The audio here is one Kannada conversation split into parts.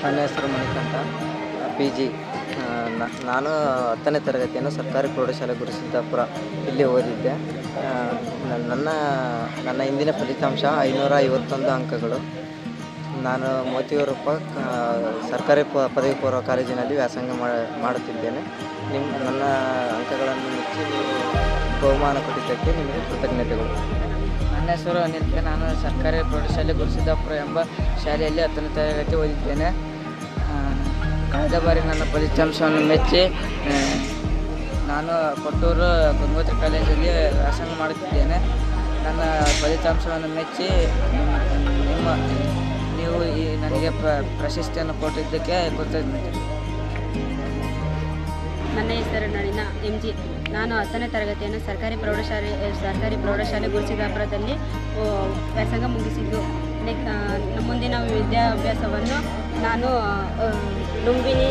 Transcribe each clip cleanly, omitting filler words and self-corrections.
ನನ್ನ ಹೆಸರು ಮಣಿಕಂಠ, PG. ನಾನು 10ನೇ ತರಗತಿಯನ್ನು ಸರ್ಕಾರಿ ಪ್ರೌಢಶಾಲೆ ಗುರುಸಿದ್ದಾಪುರ ಇಲ್ಲಿ ಓದಿದ್ದೆ. ನನ್ನ ಇಂದಿನ ಫಲಿತಾಂಶ 551 ಅಂಕಗಳು. ನಾನು ಮೋತಿಯೂರಪ್ಪ ಸರ್ಕಾರಿ ಪದವಿ ಪೂರ್ವ ಕಾಲೇಜಿನಲ್ಲಿ ವ್ಯಾಸಂಗ ಮಾಡುತ್ತಿದ್ದೇನೆ. ನನ್ನ ಅಂಕಗಳನ್ನು ಮೆಚ್ಚಿ ನೀವು ಬಹುಮಾನ ಕೊಟ್ಟಿದ್ದಕ್ಕೆ ನಿಮಗೆ ಕೃತಜ್ಞತೆಗಳು. ನನ್ನ ಹೆಸರು ಅನಿಲ್ ಕೆ. ನಾನು ಸರ್ಕಾರಿ ಪ್ರೌಢಶಾಲೆ ಗುರುಸಿದ್ದಾಪುರ ಎಂಬ ಶಾಲೆಯಲ್ಲಿ 10ನೇ ತರಗತಿ ಓದಿದ್ದೇನೆ. ಕಳೆದ ಬಾರಿ ನನ್ನ ಫಲಿತಾಂಶವನ್ನು ಮೆಚ್ಚಿ ನಾನು ಕೊಟ್ಟೂರು ಗಂಗೋತ್ರಿ ಕಾಲೇಜಲ್ಲಿ ವ್ಯಾಸಂಗ ಮಾಡುತ್ತಿದ್ದೇನೆ. ನನ್ನ ಫಲಿತಾಂಶವನ್ನು ಮೆಚ್ಚಿ ನೀವು ನನಗೆ ಪ್ರಶಸ್ತಿಯನ್ನು ಕೊಟ್ಟಿದ್ದಕ್ಕೆ ಕೃತಜ್ಞತೆ. ನನ್ನ ಹೆಸರು ನಳಿನ MG. ನಾನು 10ನೇ ತರಗತಿಯನ್ನು ಸರ್ಕಾರಿ ಪ್ರೌಢಶಾಲೆ ಗುರುಸಿದ್ದಾಪುರದಲ್ಲಿ ವ್ಯಾಸಂಗ ಮುಗಿಸಿದ್ದು. ಮುಂದಿನ ವಿದ್ಯಾಭ್ಯಾಸವನ್ನು ನಾನು Lumbini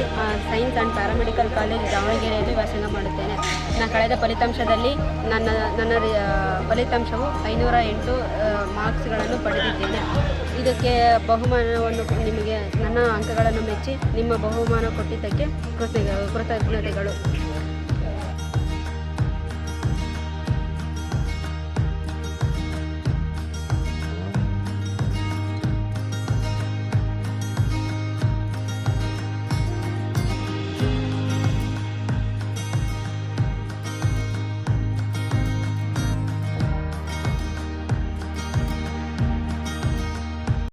science and paramedical college ದಾವಣಗೆರೆಯಲ್ಲಿ ವ್ಯಾಸಂಗ ಮಾಡುತ್ತೇನೆ. ಕಳೆದ ಫಲಿತಾಂಶದಲ್ಲಿ ನನ್ನ ಫಲಿತಾಂಶವು 508 ಮಾರ್ಕ್ಸ್ಗಳನ್ನು ಪಡೆದಿದ್ದೇನೆ. ಇದಕ್ಕೆ ಬಹುಮಾನವನ್ನು ನಿಮಗೆ ನನ್ನ ಅಂಕಗಳನ್ನು ಮೆಚ್ಚಿ ನಿಮ್ಮ ಬಹುಮಾನ ಕೊಟ್ಟಿದ್ದಕ್ಕೆ ಕೃತಜ್ಞತೆಗಳು.